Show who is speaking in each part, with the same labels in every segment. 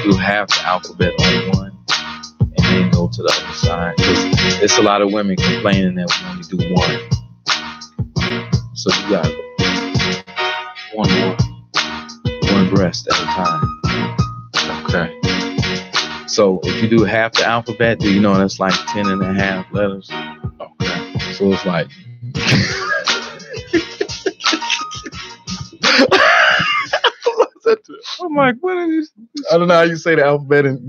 Speaker 1: do half the alphabet on one and then go to the other side. It's a lot of women complaining that we only do one. So you got one breast at a time. Okay. So if you do half the alphabet, do you know that's like 10 and a half letters? Okay. So it's like I'm like, what are these? I don't know how you say the alphabet and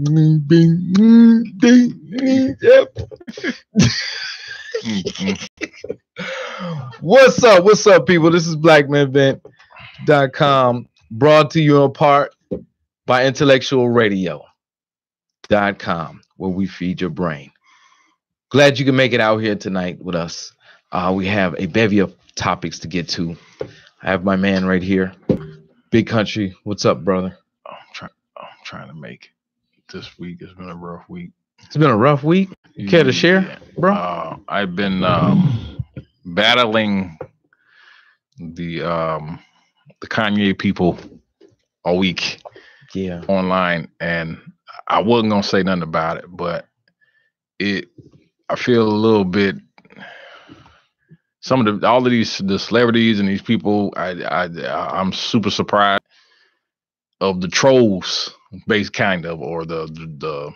Speaker 1: What's up, people? This is BlackManVent.com, brought to you in part by IntellectualRadio.com, where we feed your brain. Glad you can make it out here tonight with us. We have a bevy of topics to get to. I have my man right here, Big Country. What's up, brother?
Speaker 2: I'm trying to make it. This week has been a rough week.
Speaker 1: It's been a rough week. You care to share, bro?
Speaker 2: I've been battling the Kanye people all week.
Speaker 1: Yeah,
Speaker 2: online, and I wasn't gonna say nothing about it, but I feel a little bit. All of the celebrities and these people, I'm super surprised of the trolls based kind of, or the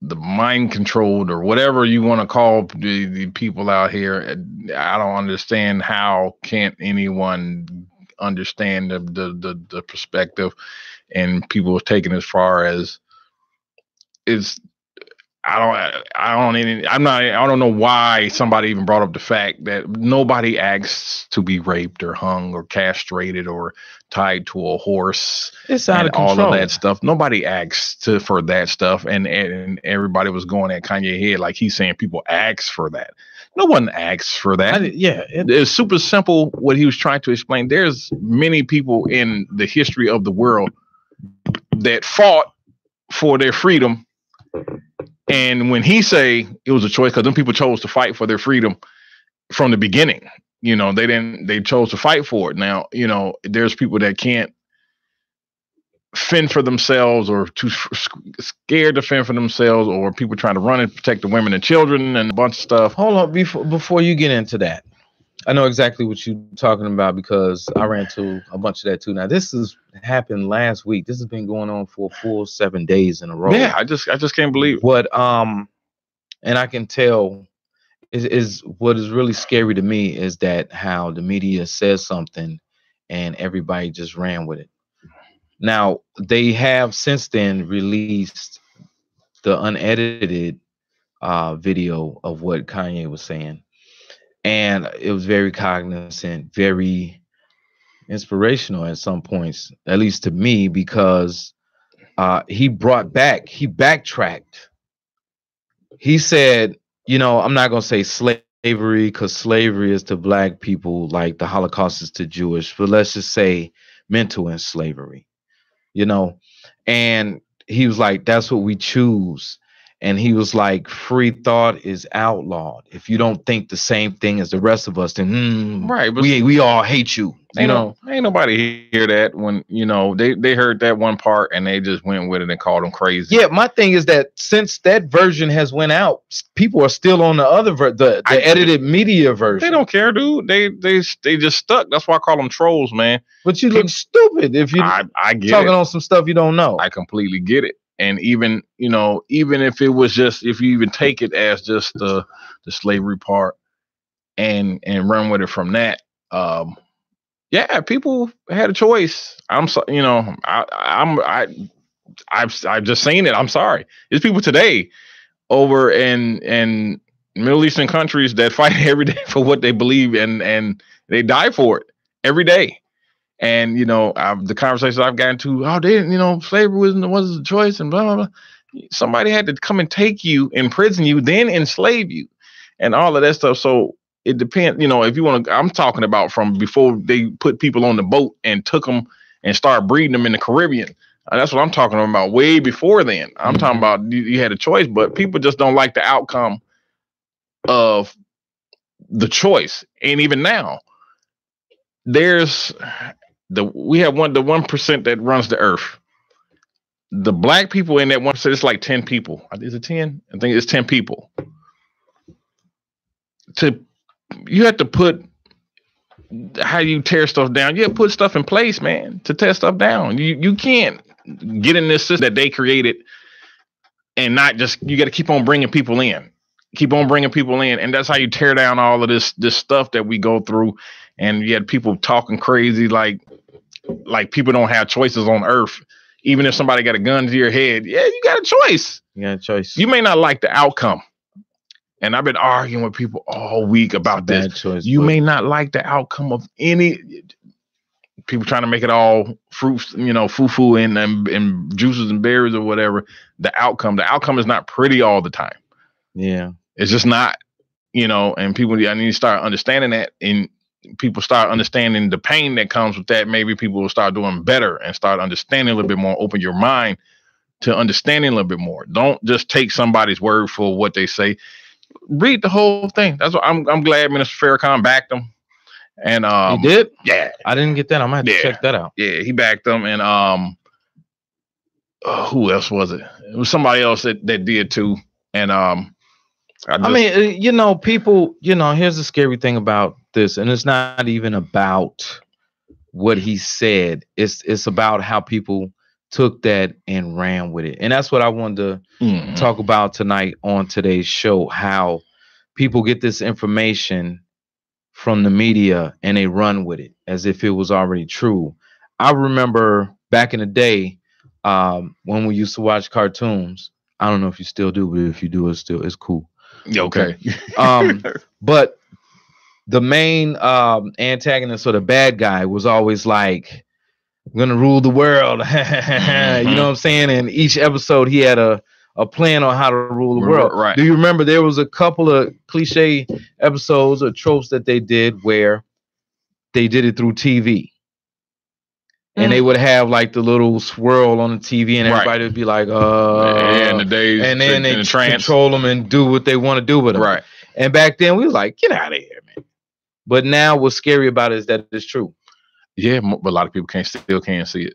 Speaker 2: mind controlled, or whatever you want to call the people out here. I don't understand how can't anyone understand the perspective, and people are taking as far as is. I don't know why somebody even brought up the fact that nobody asks to be raped or hung or castrated or tied to a horse.
Speaker 1: It's out of control.
Speaker 2: All of that stuff. Nobody asks for that stuff. And everybody was going at Kanye head like he's saying people ask for that. No one asks for that. It's super simple what he was trying to explain. There's many people in the history of the world that fought for their freedom. And when he say it was a choice, because them people chose to fight for their freedom from the beginning, they chose to fight for it. Now, there's people that can't fend for themselves, or too scared to fend for themselves, or people trying to run and protect the women and children and a bunch of stuff.
Speaker 1: Hold on, before you get into that, I know exactly what you're talking about because I ran into a bunch of that too. Now, this has happened last week. This has been going on for a full 7 days in a row.
Speaker 2: Yeah, I just can't believe it.
Speaker 1: What and I can tell is what is really scary to me is that how the media says something and everybody just ran with it. Now, they have since then released the unedited video of what Kanye was saying. And it was very cognizant, very inspirational at some points, at least to me, because he backtracked. He said, I'm not going to say slavery, because slavery is to black people like the Holocaust is to Jewish, but let's just say mental slavery, and he was like, that's what we choose. And he was like, free thought is outlawed. If you don't think the same thing as the rest of us, then
Speaker 2: right, but
Speaker 1: we all hate you.
Speaker 2: Ain't nobody hear that when they heard that one part and they just went with it and called him crazy.
Speaker 1: Yeah, my thing is that since that version has went out, people are still on the other the edited media version.
Speaker 2: They don't care, dude. They just stuck. That's why I call them trolls, man.
Speaker 1: But you look stupid if you
Speaker 2: I get
Speaker 1: talking
Speaker 2: it.
Speaker 1: On some stuff you don't know.
Speaker 2: I completely get it. And even if it was just, if you even take it as just the slavery part and run with it from that, yeah, people had a choice. I've just seen it. I'm sorry. There's people today over in Middle Eastern countries that fight every day for what they believe, and they die for it every day. And the conversations I've gotten to, slavery wasn't a choice, and blah blah blah. Somebody had to come and take you, imprison you, then enslave you, and all of that stuff. So it depends. If you want to, I'm talking about from before they put people on the boat and took them and started breeding them in the Caribbean. That's what I'm talking about. Way before then, I'm talking about you had a choice, but people just don't like the outcome of the choice. And even now, we have the 1% that runs the earth. the black people in that one, so it's like 10 people. Is it 10? I think it's 10 people. You have to put how you tear stuff down. You have to put stuff in place, man, to tear stuff down. You can't get in this system that they created and not just, you got to keep on bringing people in. Keep on bringing people in. And that's how you tear down all of this stuff that we go through. And you had people talking crazy like people don't have choices on earth. Even if somebody got a gun to your head, yeah, you got a choice.
Speaker 1: You got a choice.
Speaker 2: You may not like the outcome. And I've been arguing with people all week about this.
Speaker 1: Choice,
Speaker 2: you may not like the outcome of any people trying to make it all fruits, foo-foo and juices and berries or whatever. The outcome is not pretty all the time.
Speaker 1: Yeah.
Speaker 2: It's just not, and people, I need to start understanding that, and people start understanding the pain that comes with that. Maybe people will start doing better and start understanding a little bit more, open your mind to understanding a little bit more. Don't just take somebody's word for what they say. Read the whole thing. That's what I'm glad Minister Farrakhan backed them. And
Speaker 1: he did?
Speaker 2: Yeah.
Speaker 1: I didn't get that. I'm gonna have to check that out.
Speaker 2: Yeah, he backed them. And who else was it? It was somebody else that did too. And
Speaker 1: people, here's the scary thing about this, and it's not even about what he said. It's about how people took that and ran with it. And that's what I wanted to talk about tonight on today's show, how people get this information from the media and they run with it as if it was already true. I remember back in the day when we used to watch cartoons. I don't know if you still do, but if you do, it's cool.
Speaker 2: Okay.
Speaker 1: But the main antagonist or the bad guy was always like, I'm gonna rule the world. You know what I'm saying? And each episode he had a plan on how to rule the world.
Speaker 2: Right.
Speaker 1: Do you remember there was a couple of cliche episodes or tropes that they did where they did it through TV? And they would have like the little swirl on the TV, and everybody would be like,
Speaker 2: and then they
Speaker 1: control them and do what they want to do with them.
Speaker 2: Right.
Speaker 1: And back then we was like, get out of here, man. But now what's scary about it is that it's true.
Speaker 2: Yeah, but a lot of people still can't see it.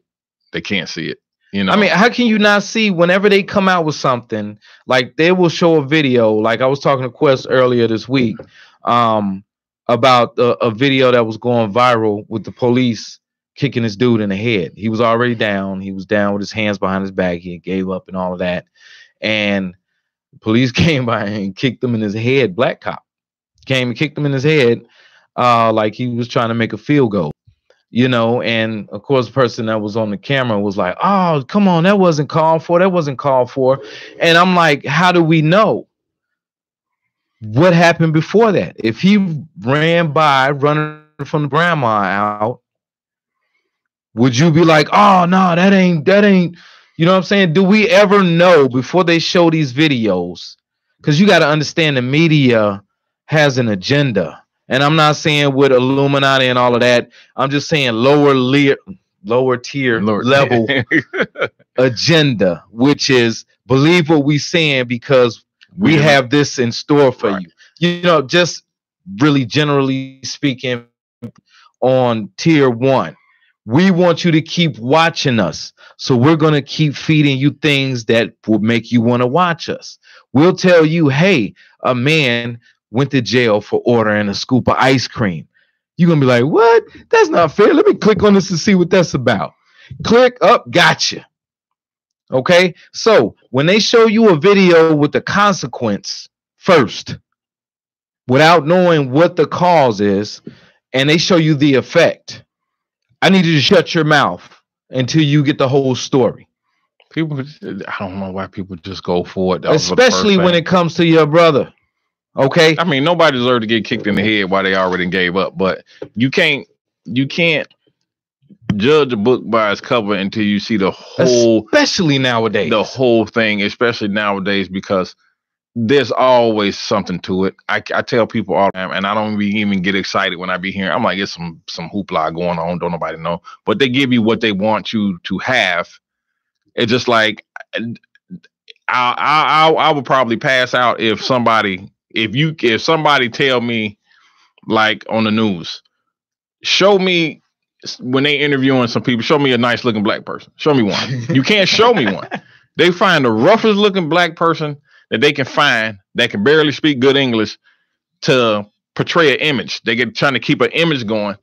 Speaker 2: They can't see it.
Speaker 1: I mean, how can you not see whenever they come out with something? Like they will show a video. Like I was talking to Quest earlier this week about a video that was going viral with the police kicking this dude in the head. He was already down. He was down with his hands behind his back. He gave up and all of that. And police came by and kicked him in his head. Black cop came and kicked him in his head like he was trying to make a field goal. And of course, the person that was on the camera was like, oh, come on, that wasn't called for. That wasn't called for. And I'm like, how do we know what happened before that? If he ran by running from the grandma out, would you be like, oh, no, that ain't, you know what I'm saying? Do we ever know before they show these videos? Because you got to understand the media has an agenda. And I'm not saying with Illuminati and all of that. I'm just saying lower tier level agenda, which is believe what we saying because we have this in store for you. Just really generally speaking on tier one. We want you to keep watching us. So we're going to keep feeding you things that will make you want to watch us. We'll tell you, hey, a man went to jail for ordering a scoop of ice cream. You're going to be like, what? That's not fair. Let me click on this and see what that's about. Click up. Gotcha. Okay. So when they show you a video with the consequence first, without knowing what the cause is, and they show you the effect, I need you to shut your mouth until you get the whole story.
Speaker 2: People, I don't know why people just go for it.
Speaker 1: Especially when it comes to your brother. Okay.
Speaker 2: I mean, nobody deserves to get kicked in the head while they already gave up, but you can't judge a book by its cover until you see the whole,
Speaker 1: especially nowadays,
Speaker 2: the whole thing, especially nowadays, because there's always something to it. I tell people all the time, and I don't even get excited when I be hearing. I'm like, it's some hoopla going on. Don't nobody know, but they give you what they want you to have. It's just like I would probably pass out if somebody tell me, like on the news, show me when they interviewing some people, show me a nice looking black person. Show me one. You can't show me one. They find the roughest looking black person that they can find that can barely speak good English to portray an image. They get trying to keep an image going.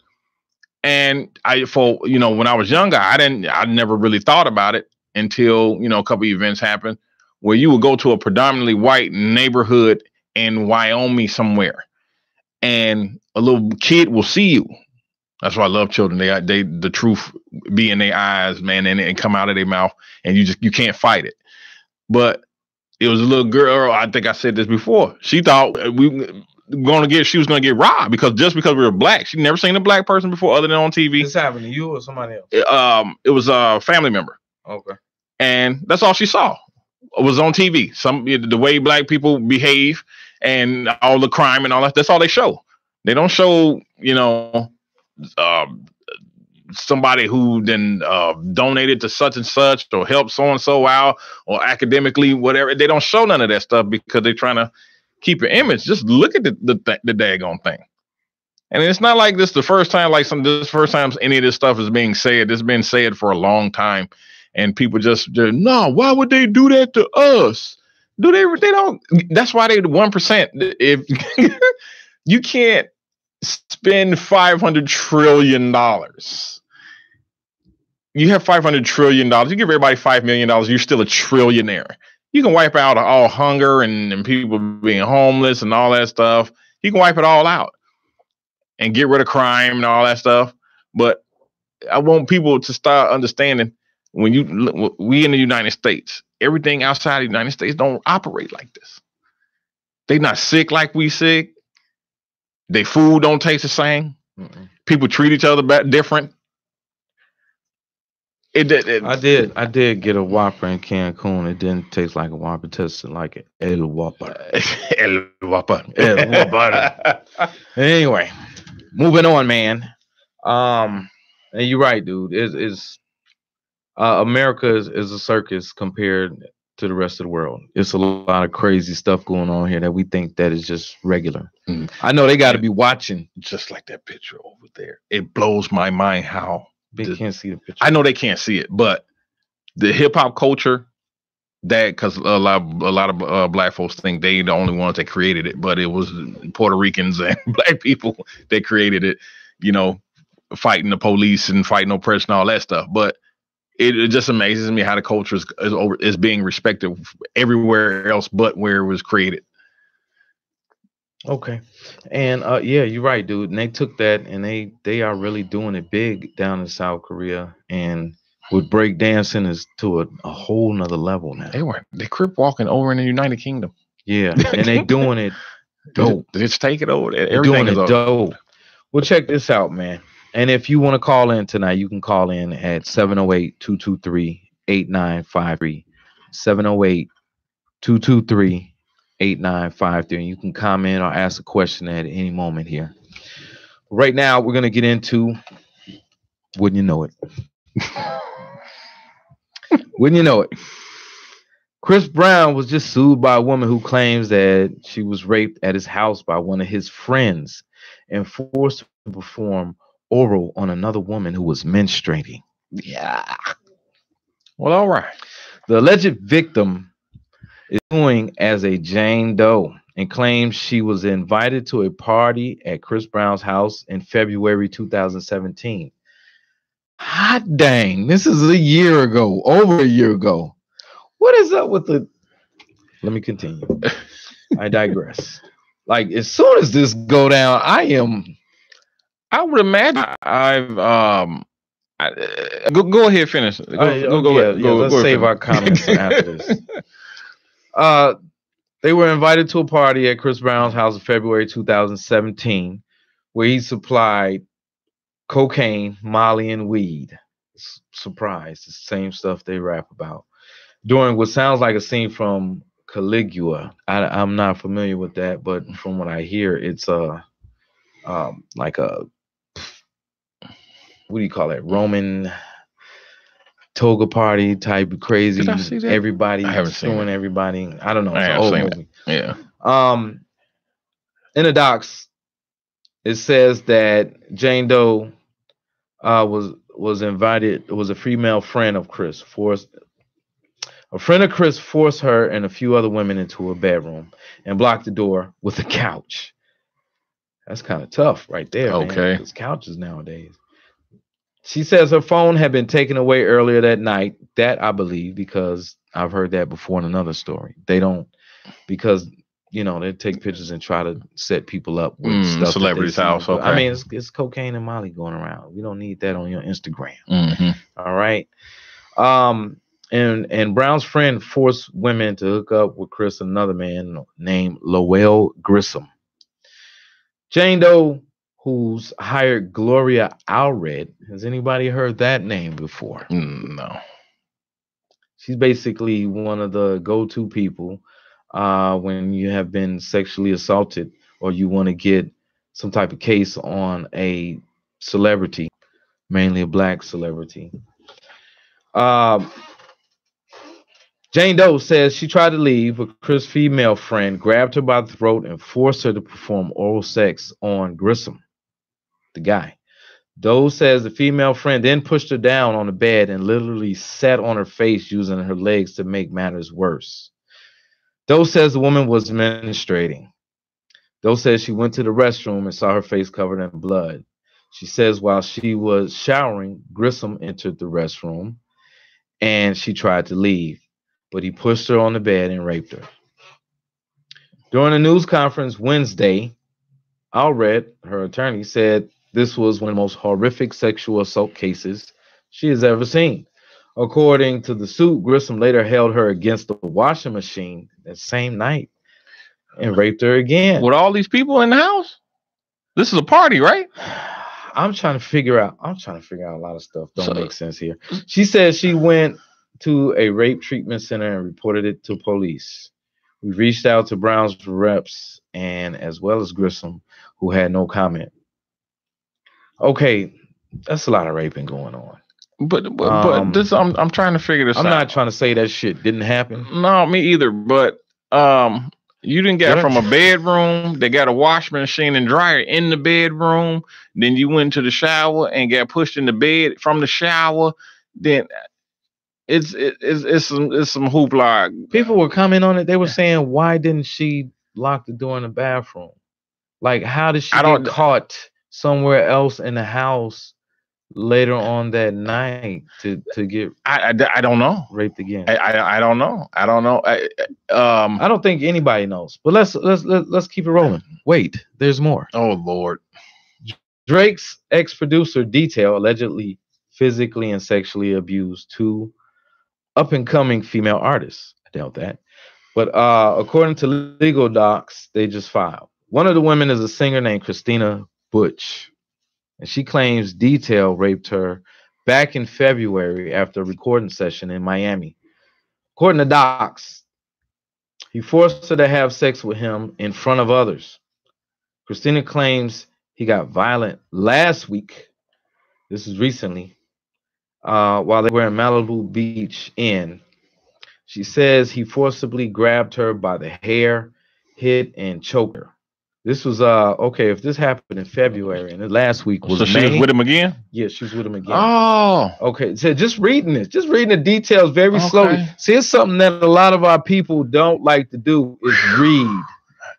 Speaker 2: And when I was younger, I never really thought about it until, a couple of events happened where you would go to a predominantly white neighborhood in Wyoming somewhere, and a little kid will see you. That's why I love children. They the truth be in their eyes, man, and come out of their mouth, and you can't fight it. But it was a little girl. I think I said this before. She thought she was gonna get robbed because we were black. She'd never seen a black person before other than on TV.
Speaker 1: This happened to you or somebody else?
Speaker 2: It was a family member.
Speaker 1: Okay.
Speaker 2: And that's all she saw. It was on TV. The way black people behave and all the crime and all that. That's all they show. They don't show, somebody who then donated to such and such or helped so and so out or academically, whatever. They don't show none of that stuff because they're trying to keep your image. Just look at the daggone thing. And it's not like this the first time, any of this stuff is being said. It's been said for a long time. And people no, why would they do that to us? They don't. That's why they the 1%. If you can't spend $500 trillion, you have $500 trillion. You give everybody $5 million, you're still a trillionaire. You can wipe out all hunger and people being homeless and all that stuff. You can wipe it all out and get rid of crime and all that stuff. But I want people to start understanding we in the United States, everything outside the United States don't operate like this. They not sick like we sick. Their food don't taste the same. Mm-mm. People treat each other different.
Speaker 1: I did get a Whopper in Cancun. It didn't taste like a Whopper. It tasted like El Whopper.
Speaker 2: El Whopper.
Speaker 1: El Whopper. Anyway, moving on, man. And you're right, dude. America is a circus compared to the rest of the world. It's a lot of crazy stuff going on here that we think that is just regular. Mm. I know they got to be watching.
Speaker 2: Just like that picture over there. It blows my mind how
Speaker 1: they can't see the picture.
Speaker 2: I know they can't see it, but the hip hop culture, because a lot of black folks think they the only ones that created it, but it was Puerto Ricans and black people that created it. Fighting the police and fighting oppression, all that stuff. But it just amazes me how the culture is being respected everywhere else but where it was created.
Speaker 1: Okay. And yeah, you're right, dude. And they took that and they are really doing it big down in South Korea. And with break dancing is to a whole nother level now.
Speaker 2: They crip walking over in the United Kingdom.
Speaker 1: Yeah. And they doing it dope.
Speaker 2: Just take it over.
Speaker 1: They're doing it dope. Well, check this out, man. And if you want to call in tonight, you can call in at 708-223-8953. 708-223-8953. And you can comment or ask a question at any moment here. Right now, we're going to get into Wouldn't You Know It? Wouldn't you know it? Chris Brown was just sued by a woman who claims that she was raped at his house by one of his friends and forced to perform oral on another woman who was menstruating. Yeah.
Speaker 2: Well, all right.
Speaker 1: The alleged victim is suing as a Jane Doe and claims she was invited to a party at Chris Brown's house in February 2017. Hot dang. This is over a year ago. What is up with the... Let me continue. I digress. Like, as soon as this go down,
Speaker 2: I would imagine go ahead, finish.
Speaker 1: Let's save our comments after this. They were invited to a party at Chris Brown's house in February 2017, where he supplied cocaine, Molly, and weed. Surprise, the same stuff they rap about. During what sounds like a scene from Caligula. I'm not familiar with that, but from what I hear, it's like a, what do you call it? Roman toga party type of crazy.
Speaker 2: Did I see that?
Speaker 1: Everybody suing everybody. I don't know. It's an old movie.
Speaker 2: Yeah.
Speaker 1: In the docs, it says that Jane Doe was invited. It was a female friend of Chris. Forced a friend of Chris forced her and a few other women into a bedroom and blocked the door with a couch. That's kind of tough, right there, man.
Speaker 2: Okay.
Speaker 1: Because couches nowadays. She says her phone had been taken away earlier that night. That I believe because I've heard that before in another story. They don't because they take pictures and try to set people up with stuff.
Speaker 2: Celebrity's house. Okay.
Speaker 1: I mean, it's cocaine and Molly going around. We don't need that on your Instagram.
Speaker 2: Mm-hmm.
Speaker 1: All right. And Brown's friend forced women to hook up with Chris, another man named Lowell Grissom. Jane Doe, who's hired Gloria Allred. Has anybody heard that name before?
Speaker 2: No.
Speaker 1: She's basically one of the go-to people when you have been sexually assaulted or you want to get some type of case on a celebrity, mainly a black celebrity. Jane Doe says she tried to leave, but Chris' female friend grabbed her by the throat and forced her to perform oral sex on Grissom, the guy. Doe says the female friend then pushed her down on the bed and literally sat on her face using her legs to make matters worse. Doe says the woman was menstruating. Doe says she went to the restroom and saw her face covered in blood. She says while she was showering, Grissom entered the restroom and she tried to leave, but he pushed her on the bed and raped her. During a news conference Wednesday, Allred, her attorney, said this was one of the most horrific sexual assault cases she has ever seen. According to the suit, Grissom later held her against the washing machine that same night and raped her again.
Speaker 2: With all these people in the house? This is a party, right?
Speaker 1: I'm trying to figure out a lot of stuff. Don't make sense here. She says she went to a rape treatment center and reported it to police. We reached out to Brown's reps and as well as Grissom, who had no comment. Okay, that's a lot of raping going on.
Speaker 2: But this I'm trying to figure this out.
Speaker 1: I'm not trying to say that shit didn't happen.
Speaker 2: No, me either. But you didn't get from a bedroom. They got a washing machine and dryer in the bedroom. Then you went to the shower and got pushed in the bed from the shower. Then it's some hoopla.
Speaker 1: People were commenting on it. They were saying, why didn't she lock the door in the bathroom? Like, how did she get caught somewhere else in the house later on that night to get
Speaker 2: I don't know,
Speaker 1: raped again?
Speaker 2: I don't know. I
Speaker 1: don't think anybody knows. But let's keep it rolling. Wait, there's more.
Speaker 2: Oh Lord.
Speaker 1: Drake's ex-producer Detail allegedly physically and sexually abused two up-and-coming female artists. I doubt that. But according to legal docs they just filed, one of the women is a singer named Christina Butch, and she claims Detail raped her back in February after a recording session in Miami. According to docs, he forced her to have sex with him in front of others. Christina claims he got violent last week. This is recently, while they were in Malibu Beach Inn. She says he forcibly grabbed her by the hair, hit, and choked her. This was okay. If this happened in February and the last week was
Speaker 2: so she was with him again.
Speaker 1: Yeah, she was with him again.
Speaker 2: Oh,
Speaker 1: okay. So just reading the details very slowly. See, it's something that a lot of our people don't like to do is read.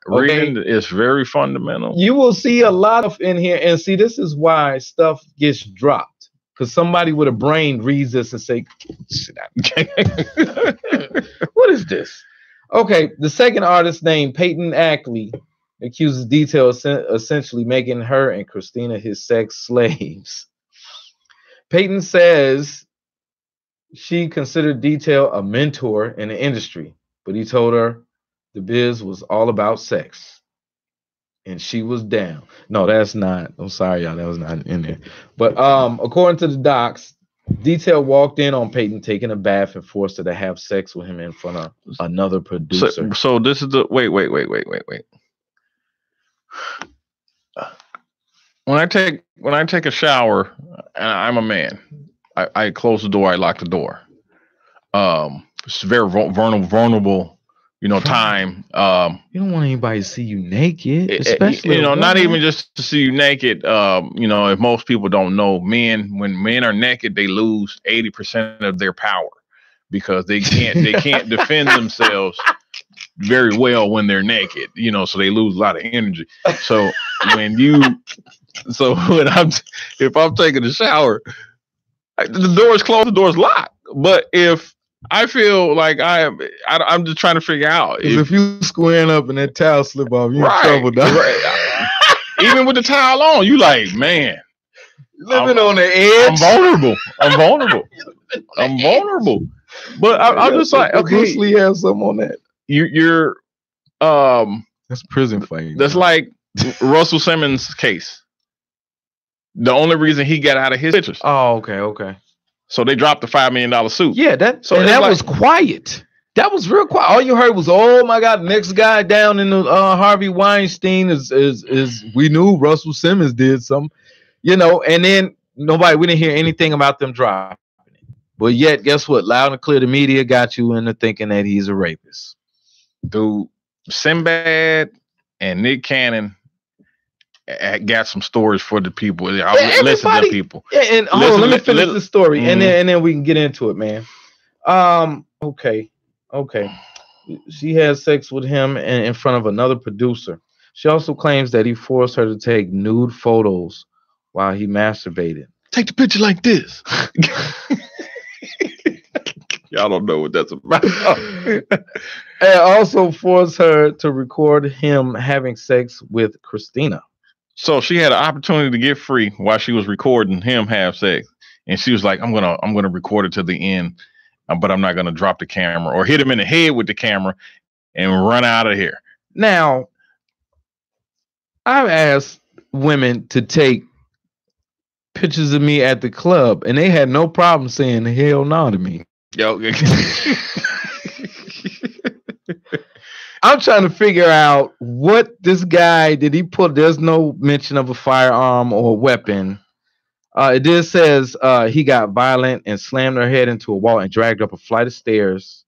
Speaker 2: Reading is very fundamental.
Speaker 1: You will see a lot of in here, and see, this is why stuff gets dropped because somebody with a brain reads this and say, "What is this?" Okay, the second artist named Peyton Ackley accuses Detail essentially making her and Christina his sex slaves. Peyton says she considered Detail a mentor in the industry, but he told her the biz was all about sex. And she was down. No, that's not. I'm sorry, y'all. That was not in there. But according to the docs, Detail walked in on Peyton taking a bath and forced her to have sex with him in front of another producer.
Speaker 2: So this is the wait. When I take a shower, and I'm a man, I close the door, I lock the door. It's a very vulnerable time.
Speaker 1: You don't want anybody to see you naked, especially
Speaker 2: not even just to see you naked. If most people don't know, when men are naked, they lose 80% of their power because they can't defend themselves very well when they're naked. So they lose a lot of energy. So if I'm taking a shower, the door is closed, the door is locked. But if I feel like I'm just trying to figure out
Speaker 1: if you squaring up and that towel slip off, you're in trouble, dog.
Speaker 2: Right. Even with the towel on, you like, man,
Speaker 1: living on the edge.
Speaker 2: I'm vulnerable. But I'm just like, okay,
Speaker 1: Bruce Lee has something on that.
Speaker 2: You're
Speaker 1: that's prison fighting.
Speaker 2: That's like Russell Simmons' case. The only reason he got out of his pictures.
Speaker 1: Oh, okay.
Speaker 2: So they dropped the $5 million suit.
Speaker 1: Yeah, that was quiet. That was real quiet. All you heard was, "Oh my God, next guy down in the Harvey Weinstein is we knew Russell Simmons did something, and then we didn't hear anything about them dropping it. But yet, guess what? Loud and clear, the media got you into thinking that he's a rapist.
Speaker 2: Dude, Sinbad and Nick Cannon got some stories for the people. I'll listen to the people.
Speaker 1: Yeah, and let me finish the story, and then we can get into it, man. Okay. She had sex with him in front of another producer. She also claims that he forced her to take nude photos while he masturbated.
Speaker 2: Take the picture like this. Y'all don't know what that's about.
Speaker 1: And also forced her to record him having sex with Christina.
Speaker 2: So she had an opportunity to get free while she was recording him have sex, and she was like, "I'm gonna record it to the end, but I'm not gonna drop the camera or hit him in the head with the camera and run out of here."
Speaker 1: Now, I've asked women to take pictures of me at the club, and they had no problem saying hell no to me.
Speaker 2: Yo.
Speaker 1: I'm trying to figure out what this guy did he put. There's no mention of a firearm or a weapon. It just says he got violent and slammed her head into a wall and dragged up a flight of stairs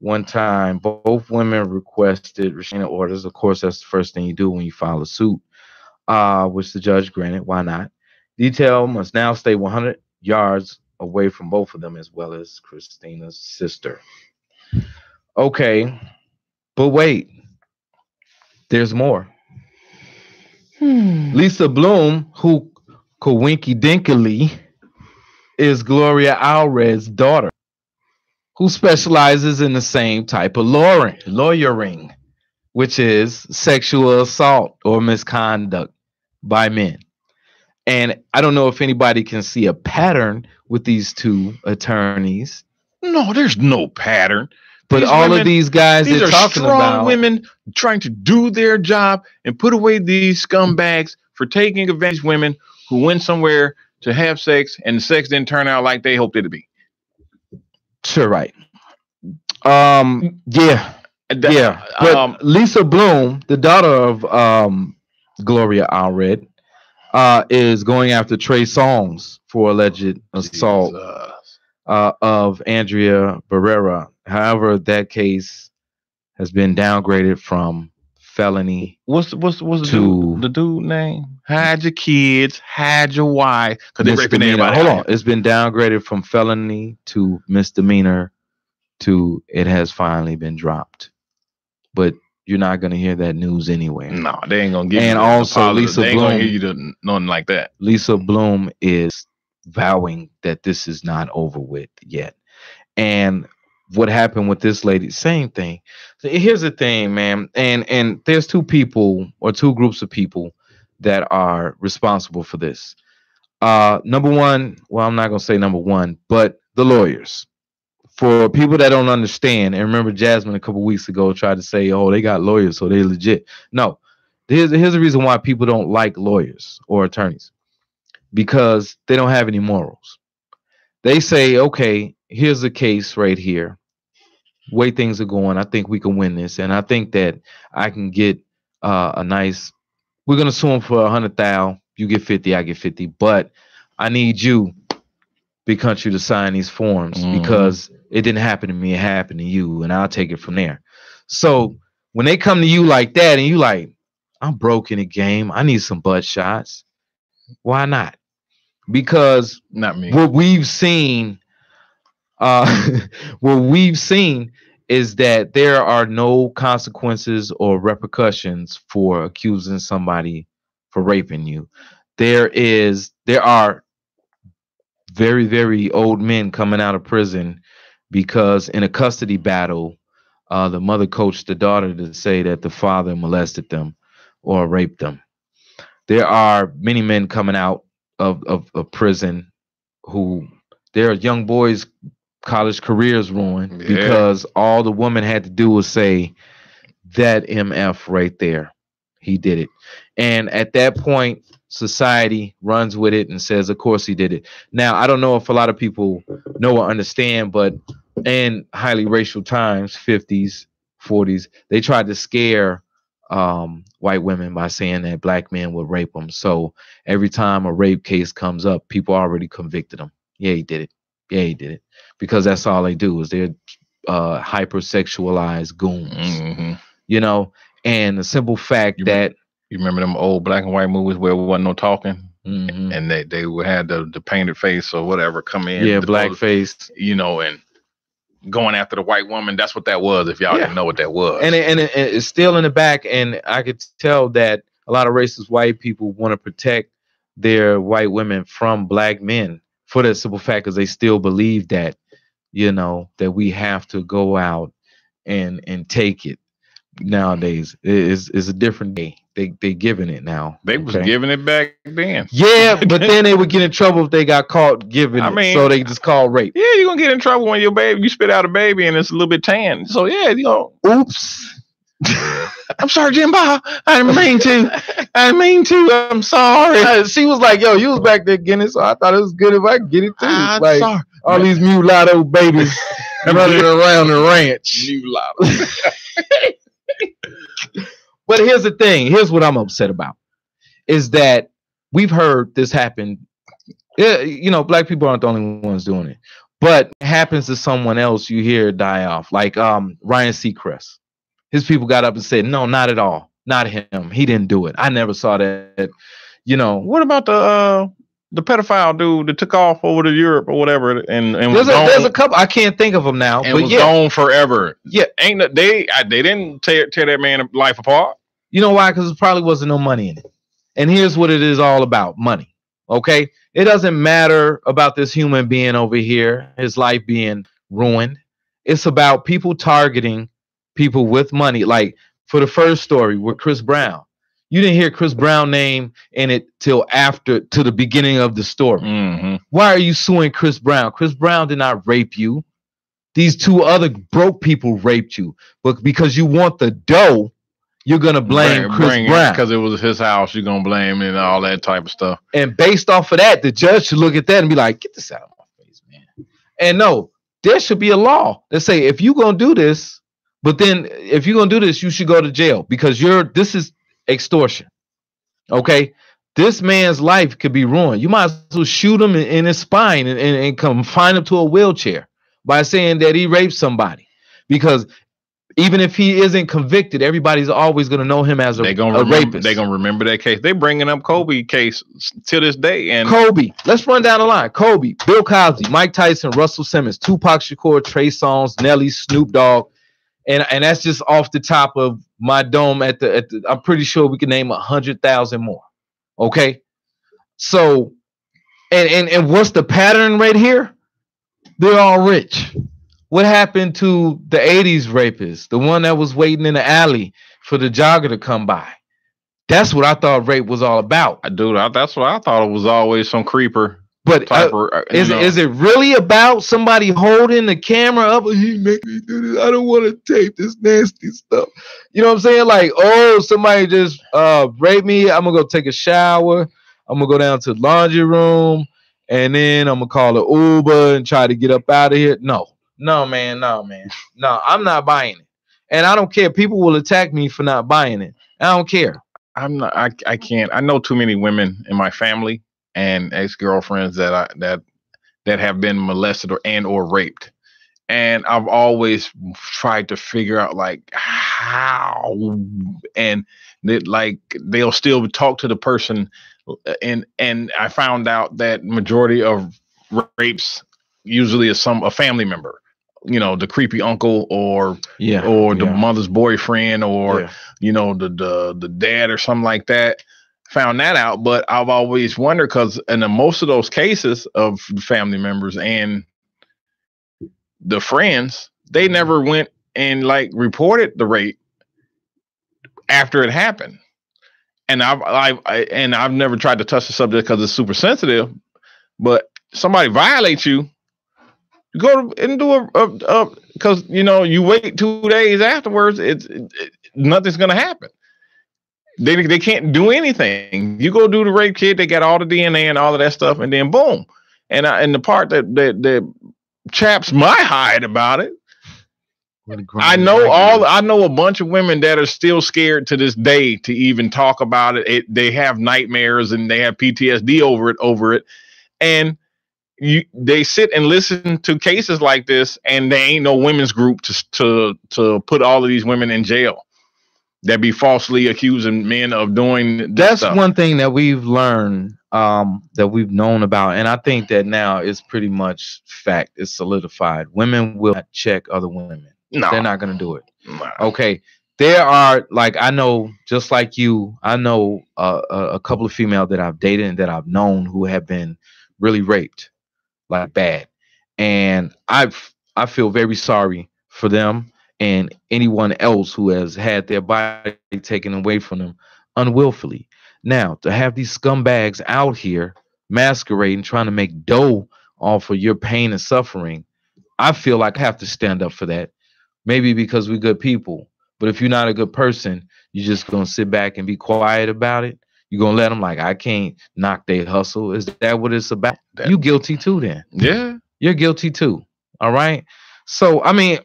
Speaker 1: one time. Both women requested restraining orders. Of course, that's the first thing you do when you file a suit, which the judge granted. Why not? Detail must now stay 100 yards away from both of them, as well as Christina's sister. Okay. But wait, there's more. Lisa Bloom, who Kawinky Dinkily, is Gloria Allred's daughter, who specializes in the same type of lawyering, which is sexual assault or misconduct by men. And I don't know if anybody can see a pattern with these two attorneys.
Speaker 2: No, there's no pattern.
Speaker 1: But all of these guys they're talking about,
Speaker 2: women trying to do their job and put away these scumbags for taking advantage of women who went somewhere to have sex and the sex didn't turn out like they hoped it to be.
Speaker 1: Sure, right. Yeah. But Lisa Bloom, the daughter of Gloria Allred, is going after Trey Songz for alleged assault of Andrea Barrera. However, that case has been downgraded from felony.
Speaker 2: What's the dude name? Hide your kids, hide your wife, because they're raping everybody.
Speaker 1: Hold on, it's been downgraded from felony to misdemeanor to it has finally been dropped. But you're not gonna hear that news anywhere.
Speaker 2: No, they ain't gonna give you.
Speaker 1: And also, Lisa
Speaker 2: Bloom,
Speaker 1: gonna
Speaker 2: hear you nothing like that.
Speaker 1: Lisa Bloom is vowing that this is not over with yet, and what happened with this lady, same thing. So here's the thing, man. And there's two people or two groups of people that are responsible for this. Number one, well, I'm not going to say number one, but the lawyers. For people that don't understand, and remember Jasmine a couple weeks ago tried to say, oh, they got lawyers, so they legit. No, here's the reason why people don't like lawyers or attorneys. Because they don't have any morals. They say, okay, here's a case right here. Way things are going, I think we can win this, and I think that I can get a nice. We're gonna sue him for 100,000. You get 50, I get 50, but I need you, big country, to sign these forms because it didn't happen to me, it happened to you, and I'll take it from there. So when they come to you like that, and you like, I'm broke in the game, I need some butt shots. Why not? Because
Speaker 2: Not me.
Speaker 1: what we've seen, uh, what we've seen is that there are no consequences or repercussions for accusing somebody for raping you. There are very, very old men coming out of prison because in a custody battle, the mother coached the daughter to say that the father molested them or raped them. There are many men coming out of prison who their young boys' college careers ruined because all the woman had to do was say that MF right there. He did it. And at that point, society runs with it and says, of course he did it. Now, I don't know if a lot of people know or understand, but in highly racial times, 50s, 40s, they tried to scare white women by saying that black men would rape them. So every time a rape case comes up, people already convicted them. Yeah, he did it. Yeah, he did it. Because that's all they do is they're hypersexualized goons.
Speaker 2: Mm-hmm.
Speaker 1: You know, and the simple fact that
Speaker 2: you remember them old black and white movies where there wasn't no talking,
Speaker 1: mm-hmm.
Speaker 2: and they would have the painted face or whatever come in,
Speaker 1: blackface,
Speaker 2: you know, and going after the white woman. That's what that was. If y'all didn't know what that was,
Speaker 1: and it's still in the back, and I could tell that a lot of racist white people want to protect their white women from black men for the simple fact because they still believe that, you know, that we have to go out and take it. Nowadays is a different day. They giving it now.
Speaker 2: They was giving it back then.
Speaker 1: Yeah, but then they would get in trouble if they got caught giving it. So they just call rape.
Speaker 2: Yeah, you're gonna get in trouble when you spit out a baby and it's a little bit tan. So yeah, you know,
Speaker 1: oops.
Speaker 2: I'm sorry, Jim Bob. I didn't mean to. I'm sorry.
Speaker 1: She was like, yo, you was back there getting it, so I thought it was good if I could get it too.
Speaker 2: I'm
Speaker 1: like
Speaker 2: sorry.
Speaker 1: All these mulatto babies running around the ranch.
Speaker 2: Mulatto.
Speaker 1: But here's the thing. Here's what I'm upset about. Is that we've heard this happen. You know, black people aren't the only ones doing it. But it happens to someone else, you hear it die off. Like Ryan Seacrest. His people got up and said, no, not at all. Not him. He didn't do it. I never saw that. You know.
Speaker 2: What about the pedophile dude that took off over to Europe or whatever, and
Speaker 1: there's a couple. I can't think of them now,
Speaker 2: and
Speaker 1: but
Speaker 2: was gone forever.
Speaker 1: Yeah,
Speaker 2: they didn't tear that man's life apart.
Speaker 1: You know why? Because there probably wasn't no money in it. And here's what it is all about: money. Okay, it doesn't matter about this human being over here, his life being ruined. It's about people targeting people with money. Like for the first story with Chris Brown. You didn't hear Chris Brown name in it to the beginning of the story.
Speaker 2: Mm-hmm.
Speaker 1: Why are you suing Chris Brown? Chris Brown did not rape you. These two other broke people raped you. But because you want the dough, you're going to blame Chris Brown.
Speaker 2: Because it was his house, you're going to blame and all that type of stuff.
Speaker 1: And based off of that, the judge should look at that and be like, get this out of my face, man. And no, there should be a law that say, if you're going to do this, but then if you're going to do this, you should go to jail because this is extortion. Okay, this man's life could be ruined. You might as well shoot him in his spine and confine him to a wheelchair by saying that he raped somebody. Because even if he isn't convicted, everybody's always going to know him as a rapist.
Speaker 2: They're going to remember that case. They're bringing up Kobe case to this day. And
Speaker 1: Kobe, let's run down the line. Kobe, Bill Cosby, Mike Tyson, Russell Simmons, Tupac Shakur, Trey Songz, Nelly, Snoop Dogg. And that's just off the top of my dome at the I'm pretty sure we can name 100,000 more. Okay. So and what's the pattern right here? They're all rich. What happened to the 80s rapist? The one that was waiting in the alley for the jogger to come by. That's what I thought rape was all about.
Speaker 2: Dude, that's what I thought. It was always some creeper.
Speaker 1: But is it really about somebody holding the camera up? He make me do this. I don't want to tape this nasty stuff. You know what I'm saying? Like, oh, somebody just raped me. I'm gonna go take a shower. I'm gonna go down to the laundry room, and then I'm gonna call an Uber and try to get up out of here. No, man. No, I'm not buying it, and I don't care. People will attack me for not buying it. I don't care.
Speaker 2: I'm not. I can't. I know too many women in my family and ex-girlfriends that have been molested or raped, And I've always tried to figure out like how, and that like they'll still talk to the person, and I found out that majority of rapes usually is a family member, the creepy uncle or the mother's boyfriend or the dad or something like that. Found that out, but I've always wondered because in most of those cases of family members and the friends, they never went and like reported the rape after it happened. And I've never tried to touch the subject because it's super sensitive. But somebody violates you, go and do a because you wait 2 days afterwards. Nothing's gonna happen. They can't do anything. You go do the rape kit. They got all the DNA and all of that stuff, and then boom. And the part that chaps my hide about it, I know a bunch of women that are still scared to this day to even talk about it. They have nightmares and they have PTSD over it, and they sit and listen to cases like this, and there ain't no women's group to put all of these women in jail that be falsely accusing men of doing.
Speaker 1: That's
Speaker 2: stuff.
Speaker 1: One thing that we've learned, that we've known about, and I think that now is pretty much fact. It's solidified. Women will not check other women. No, they're not going to do it. No. Okay. There are, like, I know, just like you, I know a couple of females that I've dated and that I've known who have been really raped, like bad. And I feel very sorry for them and anyone else who has had their body taken away from them unwillfully. Now, to have these scumbags out here masquerading, trying to make dough off of your pain and suffering, I feel like I have to stand up for that. Maybe because we're good people. But if you're not a good person, you're just going to sit back and be quiet about it. You're going to let them like, I can't knock their hustle. Is that what it's about? You guilty too then.
Speaker 2: Yeah.
Speaker 1: You're guilty too. All right. So, I mean,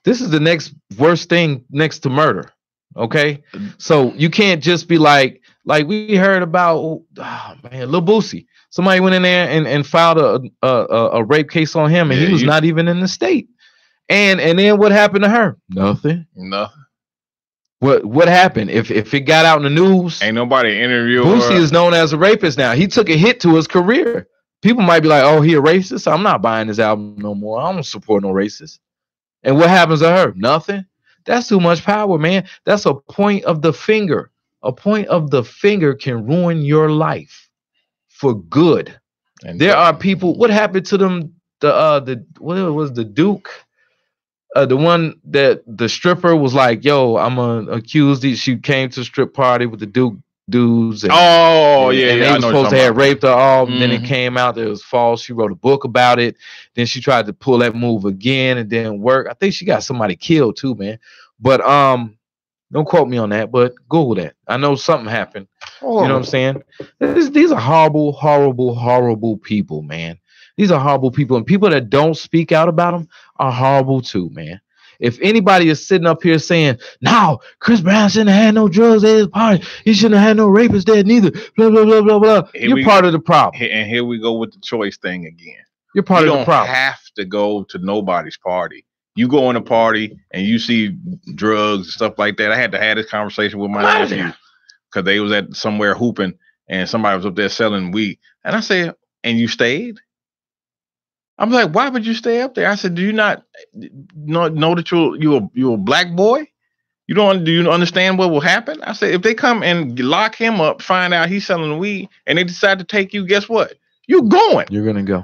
Speaker 1: this is the next worst thing next to murder. Okay. So you can't just be like we heard about, Lil Boosie. Somebody went in there and filed a rape case on him, and he was not even in the state. And then what happened to her? Nothing. What happened? If it got out in the news,
Speaker 2: ain't nobody interviewed her.
Speaker 1: Boosie is known as a rapist now. He took a hit to his career. People might be like, oh, he a racist? I'm not buying his album no more. I don't support no racist. And what happens to her? Nothing. That's too much power, man. That's a point of the finger. A point of the finger can ruin your life for good. And there are people. What happened to them? What was the Duke? The one that the stripper was like, yo, I'm gonna accuse these. She came to the strip party with the Duke dudes. And,
Speaker 2: and
Speaker 1: they were supposed to have raped her all. Mm-hmm. Then it came out that it was false. She wrote a book about it. Then she tried to pull that move again. It didn't work. I think she got somebody killed too, man. But don't quote me on that, but Google that. I know something happened. Oh. You know what I'm saying? These are horrible, horrible, horrible people, man. These are horrible people, and people that don't speak out about them are horrible too, man. If anybody is sitting up here saying, no, Chris Brown shouldn't have had no drugs at his party, he shouldn't have had no rapists there neither, blah, blah, blah, blah, blah, you're part of the problem.
Speaker 2: And here we go with the choice thing again.
Speaker 1: You're part of the problem.
Speaker 2: You don't have to go to nobody's party. You go in a party and you see drugs and stuff like that. I had to have this conversation with my nephew because they was at somewhere hooping and somebody was up there selling weed. And I said, and you stayed? I'm like, why would you stay up there? I said, do you not know that you're a black boy? Do you understand what will happen? I said, if they come and lock him up, find out he's selling weed, and they decide to take you, guess what? You're going.
Speaker 1: You're gonna go.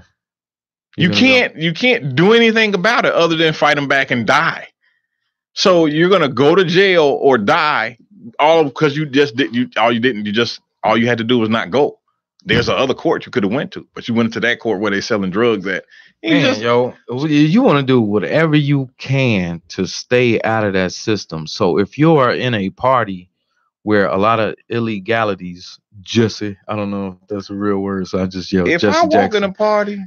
Speaker 2: You can't do anything about it other than fight them back and die. So you're gonna go to jail or die all because all you had to do was not go. There's another court you could have went to, but you went to that court where they're selling drugs at.
Speaker 1: You want to do whatever you can to stay out of that system. So if you are in a party where a lot of illegalities, Jesse, I don't know if that's a real word, so I just yelled.
Speaker 2: If
Speaker 1: Jesse
Speaker 2: I walk
Speaker 1: Jackson.
Speaker 2: in a party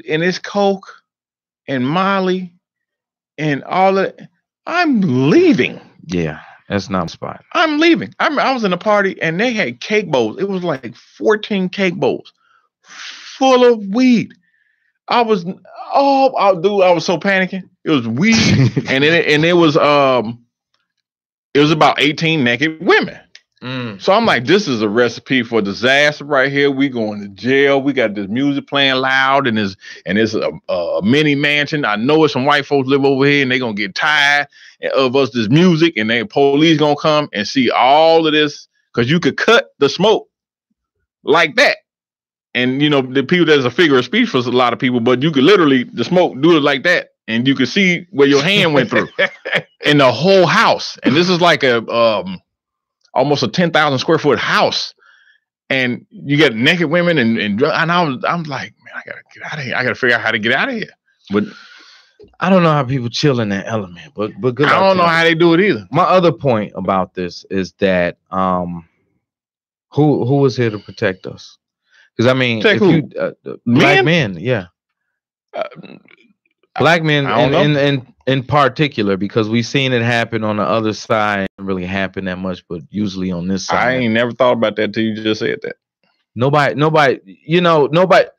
Speaker 2: and it's coke and Molly and all that, I'm leaving.
Speaker 1: Yeah. That's not a spot.
Speaker 2: I'm leaving. I was in a party and they had cake bowls. It was like 14 cake bowls full of weed. I was, dude, I was so panicking. It was weed, and it was about 18 naked women. So I'm like, this is a recipe for disaster right here. We going to jail. We got this music playing loud, and it's a mini mansion. I know it's some white folks live over here, and they gonna get tired of us this music, and the police gonna come and see all of this, because you could cut the smoke like that. And the people, there's a figure of speech for a lot of people, but you could literally the smoke do it like that, and you could see where your hand went through in the whole house. And this is like a almost a 10,000 square foot house, and you get naked women and I'm like, man, I gotta get out of here. I gotta figure out how to get out of here. But
Speaker 1: I don't know how people chill in that element, but good.
Speaker 2: I don't know how they do it either.
Speaker 1: My other point about this is that who was here to protect us? Because I mean,
Speaker 2: Protect
Speaker 1: if black men, yeah, black men, in particular, because we've seen it happen on the other side. It doesn't really happen that much, but usually on this side.
Speaker 2: I ain't never thought about that till you just said that.
Speaker 1: Nobody.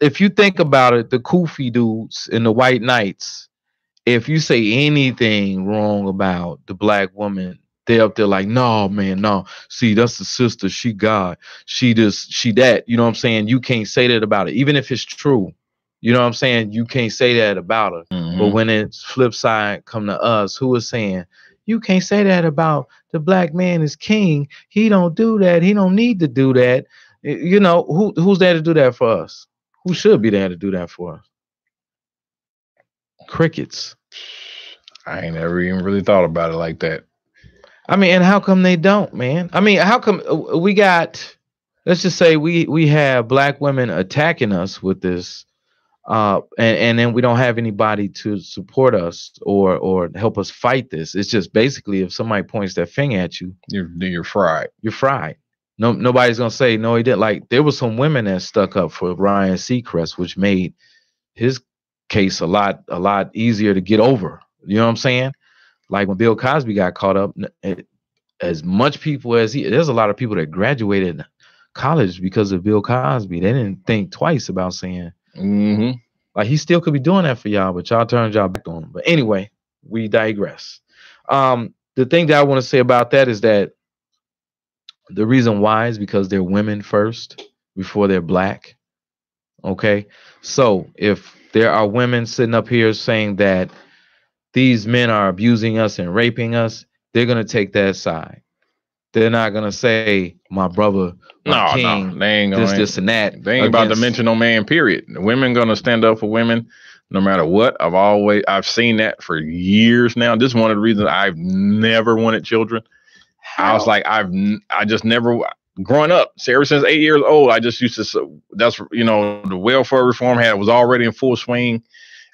Speaker 1: If you think about it, the Kufi dudes and the white knights, if you say anything wrong about the black woman, they're up there like, no, man, no. See, that's the sister. She God. She this, she that. You know what I'm saying? You can't say that about it, even if it's true. You know what I'm saying? You can't say that about her. Mm-hmm. But when it's flip side come to us, who is saying, you can't say that about the black man is king. He don't do that. He don't need to do that. Who's there to do that for us? Who should be there to do that for us? Crickets.
Speaker 2: I ain't never even really thought about it like that.
Speaker 1: I mean, and how come they don't, man? I mean, how come we got, let's just say we have black women attacking us with this, and then we don't have anybody to support us or help us fight this. It's just basically, if somebody points their finger at you,
Speaker 2: you're fried.
Speaker 1: You're fried. No, nobody's gonna say no. He didn't. Like, there was some women that stuck up for Ryan Seacrest, which made his case a lot easier to get over. You know what I'm saying? Like when Bill Cosby got caught up, as much people as there's a lot of people that graduated college because of Bill Cosby. They didn't think twice about saying, like, he still could be doing that for y'all, but y'all turned y'all back on him. But anyway, we digress. The thing that I want to say about that is that the reason why is because they're women first before they're black. Okay. So if there are women sitting up here saying that these men are abusing us and raping us, they're going to take that side. They're not going to say, my brother, my king,
Speaker 2: they ain't gonna,
Speaker 1: this and that.
Speaker 2: They ain't about to mention no man, period. The women going to stand up for women no matter what. I've seen that for years now. This is one of the reasons I've never wanted children. How? I was like, I just never, growing up, ever since 8 years old, I just used to, that's, the welfare reform was already in full swing.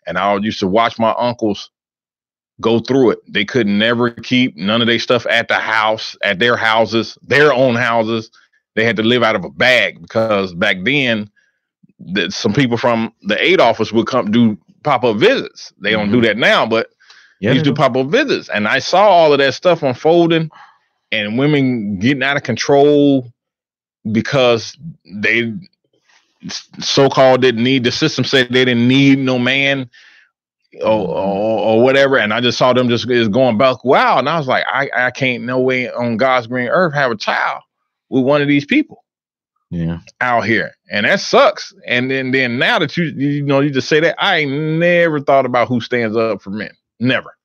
Speaker 2: And I used to watch my uncles go through it. They could never keep none of their stuff at the house, at their houses, their own houses. They had to live out of a bag, because back then some people from the aid office would come do pop-up visits. They don't do that now, but they used to do pop-up visits. And I saw all of that stuff unfolding, and women getting out of control because they so-called didn't need, the system said they didn't need no man or whatever. And I just saw them just going back, wow. And I was like, I can't no way on God's green earth have a child with one of these people out here. And that sucks. And then now that you just say that, I ain't never thought about who stands up for men. Never.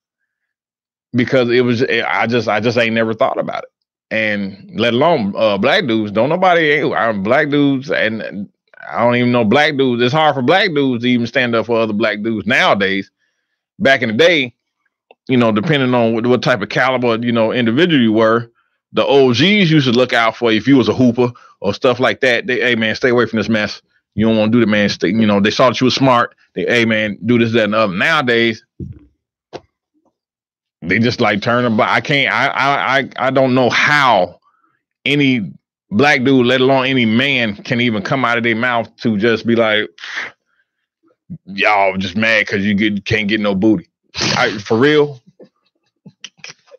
Speaker 2: Because I just ain't never thought about it. And let alone black dudes. Black dudes, and I don't even know black dudes. It's hard for black dudes to even stand up for other black dudes nowadays. Back in the day, depending on what type of caliber, individual you were, the OGs used to look out for you if you was a hooper or stuff like that. Hey man, stay away from this mess. You don't want to do that, man. Stay, they saw that you were smart. Hey man, do this, that, and the other. Nowadays, they just like turn about. I don't know how any black dude, let alone any man, can even come out of their mouth to just be like, y'all just mad because you can't get no booty. For real?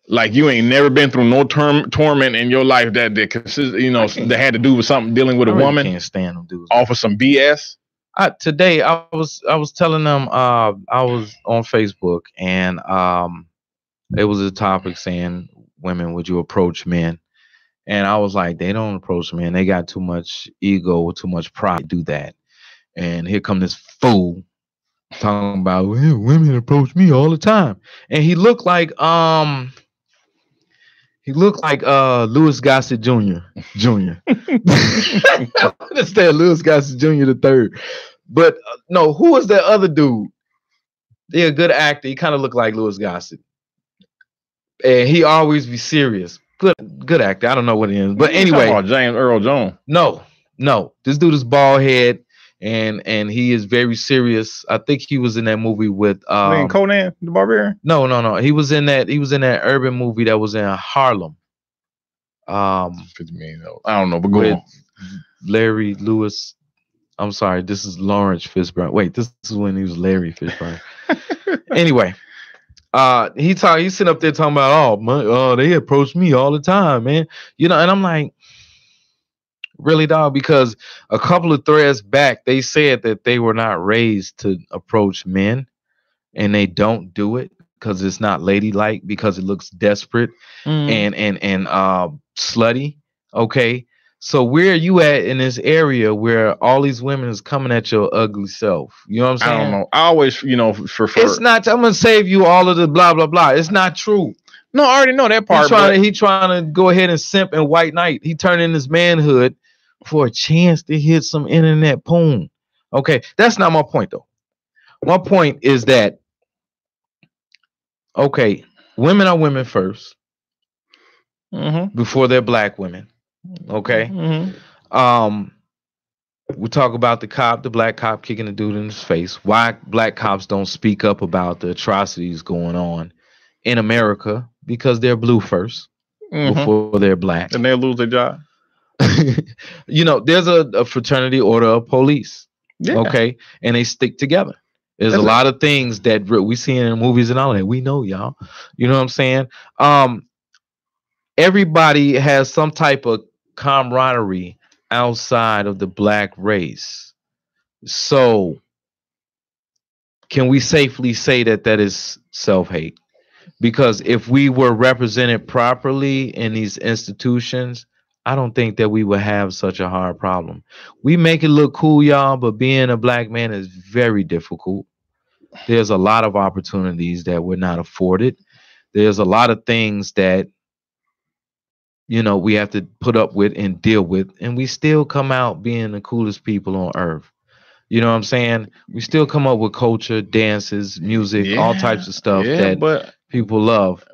Speaker 2: Like, you ain't never been through no torment in your life that consists, that had to do with something dealing with a woman.
Speaker 1: Can't stand them dudes.
Speaker 2: Off of some BS.
Speaker 1: Today I was telling them I was on Facebook and it was a topic saying women, would you approach men? And I was like, they don't approach men. They got too much ego, too much pride to do that. And here come this fool talking about, "Well, women approach me all the time." And he looked like Louis Gossett Jr. Jr. I understand Louis Gossett Jr. the third. But no, who was that other dude? He a good actor. He kind of looked like Louis Gossett. And he always be serious. Good actor. I don't know what he is. But
Speaker 2: You talking
Speaker 1: anyway,
Speaker 2: about James Earl Jones.
Speaker 1: no. This dude is bald head and he is very serious. I think he was in that movie with
Speaker 2: I mean, Conan the Barbarian.
Speaker 1: no. He was in that urban movie that was in Harlem.
Speaker 2: 50 million. I don't know, but go
Speaker 1: With
Speaker 2: on.
Speaker 1: Larry Lewis. I'm sorry, this is Lawrence Fishburne. Wait, this is when he was Larry Fishburne. Anyway, he's sitting up there talking about, they approach me all the time, man. And I'm like, really, dog? Because a couple of threads back, they said that they were not raised to approach men, and they don't do it because it's not ladylike, because it looks desperate
Speaker 2: Mm.
Speaker 1: and slutty. Okay. So where are you at in this area where all these women is coming at your ugly self? You know what I'm
Speaker 2: I
Speaker 1: saying?
Speaker 2: don't know. I always, prefer.
Speaker 1: It's not. I'm gonna save you all of the blah blah blah. It's not true.
Speaker 2: No, I already know that
Speaker 1: He
Speaker 2: part.
Speaker 1: trying
Speaker 2: But
Speaker 1: to he trying to go ahead and simp and white knight. He turned in his manhood for a chance to hit some internet poon. Okay, that's not my point though. My point is that, okay, women are women first
Speaker 2: mm-hmm,
Speaker 1: before they're black women. Okay.
Speaker 2: mm-hmm.
Speaker 1: Um, we talk about the black cop kicking the dude in his face. Why black cops don't speak up about the atrocities going on in America? Because they're blue first
Speaker 2: Mm-hmm.
Speaker 1: before they're black.
Speaker 2: And they'll lose their job.
Speaker 1: There's a fraternity order of police.
Speaker 2: Yeah.
Speaker 1: Okay. And they stick together. There's
Speaker 2: That's
Speaker 1: a
Speaker 2: it.
Speaker 1: lot of things that we see in the movies and all that. We know, y'all. You know what I'm saying? Everybody has some type of camaraderie outside of the black race. So, can we safely say that that is self-hate? Because if we were represented properly in these institutions, I don't think that we would have such a hard problem. We make it look cool, y'all, but being a black man is very difficult. There's a lot of opportunities that we're not afforded. There's a lot of things that we have to put up with and deal with, and we still come out being the coolest people on earth. You know what I'm saying? We still come up with culture, dances, music, all types of stuff that
Speaker 2: but
Speaker 1: people love.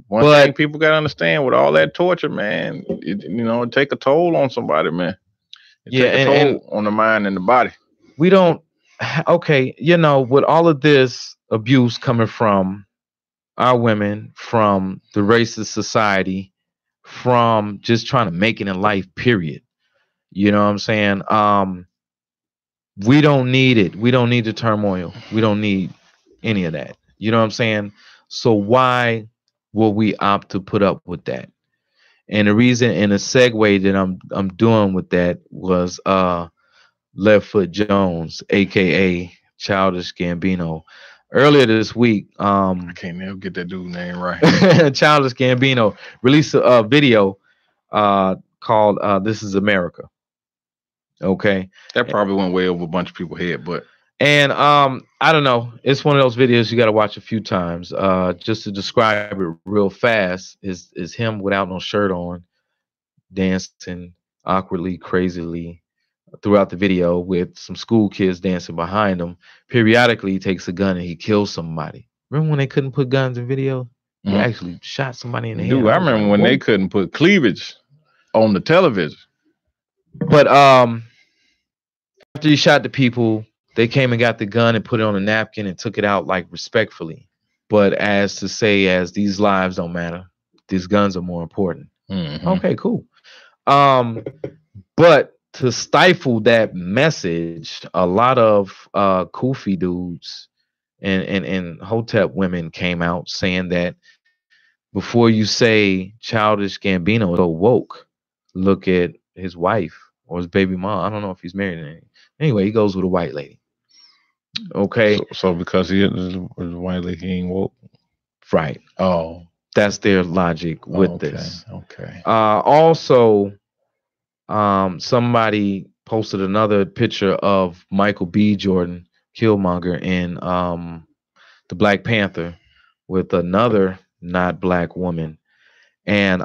Speaker 2: one
Speaker 1: But
Speaker 2: thing people gotta understand, with all that torture, man, it take a toll on somebody, man. It
Speaker 1: yeah,
Speaker 2: take a toll on the mind and the body.
Speaker 1: we don't. Okay, with all of this abuse coming from our women, from the racist society, from just trying to make it in life, period. You know what I'm saying? We don't need it. We don't need the turmoil. We don't need any of that. You know what I'm saying? So why will we opt to put up with that? And the reason, and the segue that I'm doing with that was Left Foot Jones, aka Childish Gambino. Earlier this week,
Speaker 2: I can't never get that dude's name right.
Speaker 1: Childish Gambino released a video called "This Is America." Okay,
Speaker 2: That probably went way over a bunch of people's head, but
Speaker 1: and I don't know. It's one of those videos you got to watch a few times. Just to describe it real fast, is him without no shirt on, dancing awkwardly, crazily throughout the video with some school kids dancing behind him. Periodically, he takes a gun and he kills somebody. Remember when they couldn't put guns in video? He
Speaker 2: Mhm.
Speaker 1: actually shot somebody in the head.
Speaker 2: dude, I remember when they couldn't put cleavage on the television.
Speaker 1: But after he shot the people, they came and got the gun and put it on a napkin and took it out like respectfully. But as to say, as these lives don't matter, these guns are more important.
Speaker 2: Mhm.
Speaker 1: Okay, cool. But to stifle that message, a lot of Kufi dudes and Hotep women came out saying that before you say Childish Gambino is so woke, look at his wife or his baby mom. I don't know if he's married or anything. Anyway, he goes with a white lady. Okay.
Speaker 2: So because he is white, like he ain't woke.
Speaker 1: Right.
Speaker 2: Oh,
Speaker 1: That's their logic with
Speaker 2: okay,
Speaker 1: this.
Speaker 2: okay.
Speaker 1: Also, somebody posted another picture of Michael B. Jordan, Killmonger, in the Black Panther with another not black woman. And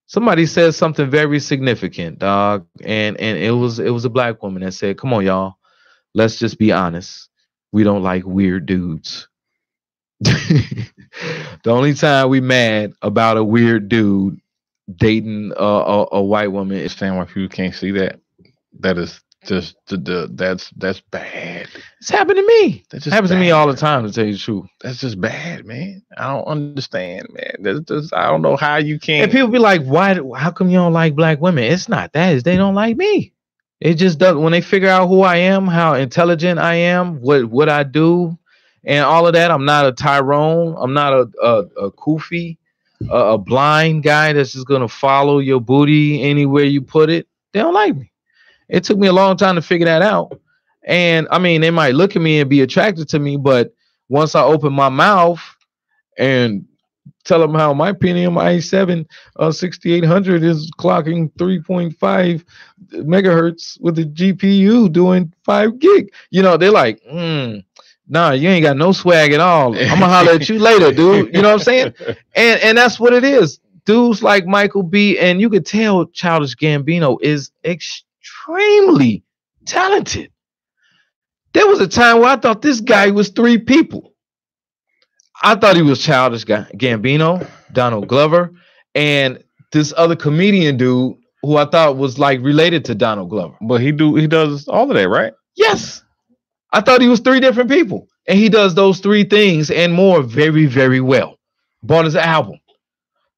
Speaker 1: somebody said something very significant, dog. And it was a black woman that said, "Come on, y'all, let's just be honest. We don't like weird dudes." The only time we mad about a weird dude dating a white woman is
Speaker 2: Understand why people can't see that. That is just that's bad.
Speaker 1: it's happened to me.
Speaker 2: That's
Speaker 1: It
Speaker 2: just
Speaker 1: happens to me
Speaker 2: bad.
Speaker 1: all the time, to tell you the truth.
Speaker 2: That's just bad, man. I don't understand, man. That's just I don't know how you can't.
Speaker 1: And people be like, "Why? How come you don't like black women?" It's not that; it's they don't like me. It just does. When they figure out who I am, how intelligent I am, what I do, and all of that. I'm not a Tyrone. I'm not a Kofi, a blind guy that's just gonna follow your booty anywhere you put it. They don't like me. It took me a long time to figure that out. And I mean, they might look at me and be attracted to me, but once I open my mouth and tell them how my Pentium i7 6800 is clocking 3.5 megahertz with the GPU doing 5 gig. They're like, nah, you ain't got no swag at all. I'm gonna holler at you later, dude. You know what I'm saying? And that's what it is. Dudes like Michael B. And you could tell Childish Gambino is extremely talented. There was a time where I thought this guy was 3 people. I thought he was Childish Gambino, Donald Glover, and this other comedian dude who I thought was like related to Donald Glover.
Speaker 2: But he does all of that, right?
Speaker 1: Yes. I thought he was 3 different people. And he does those 3 things and more very, very well. Bought his album.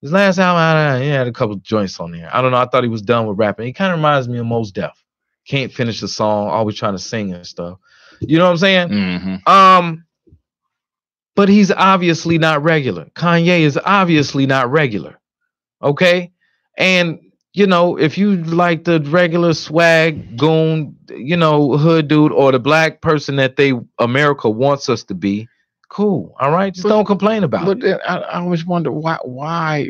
Speaker 1: His last album, he had a couple of joints on there. I don't know. I thought he was done with rapping. He kind of reminds me of Mos Def. Can't finish the song, always trying to sing and stuff. You know what I'm saying?
Speaker 2: Mm-hmm.
Speaker 1: But he's obviously not regular. Kanye is obviously not regular. Okay? And, if you like the regular swag, goon, hood dude, or the black person that America wants us to be, cool. All right? Just don't complain about it.
Speaker 2: But I always wonder why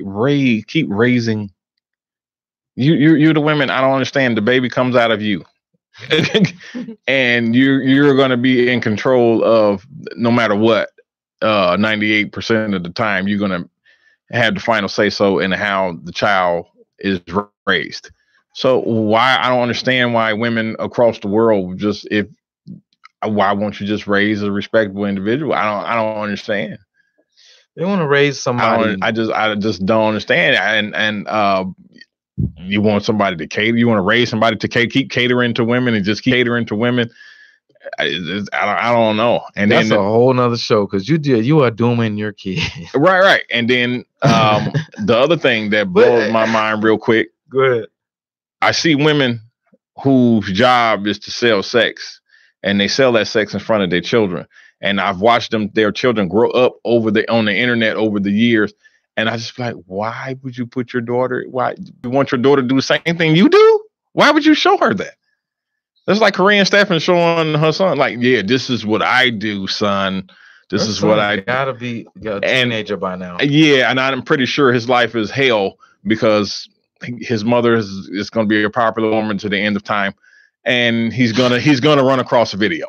Speaker 2: keep raising. You're the women. I don't understand. The baby comes out of you. And you're going to be in control of no matter what. 98% of the time you're going to have the final say so in how the child is raised. So why I don't understand why women across the world why won't you just raise a respectable individual? I don't understand.
Speaker 1: They want to raise somebody.
Speaker 2: I just don't understand. And you want somebody to cater. You want to raise somebody to keep catering to women and just keep catering to women. I don't know. And
Speaker 1: that's a whole nother show because you are dooming your kid.
Speaker 2: Right. And then the other thing that blows my mind real quick.
Speaker 1: Go ahead.
Speaker 2: I see women whose job is to sell sex, and they sell that sex in front of their children. And I've watched their children grow up on the internet over the years. And I just feel like, why would you put your daughter? Why you want your daughter to do the same thing you do? Why would you show her that? That's like Korean Stephan showing her son, like, yeah, this is what I do, son. This is what I
Speaker 1: gotta be a teenager by now.
Speaker 2: Yeah, and I'm pretty sure his life is hell because his mother is going to be a popular woman to the end of time, and he's gonna run across a video.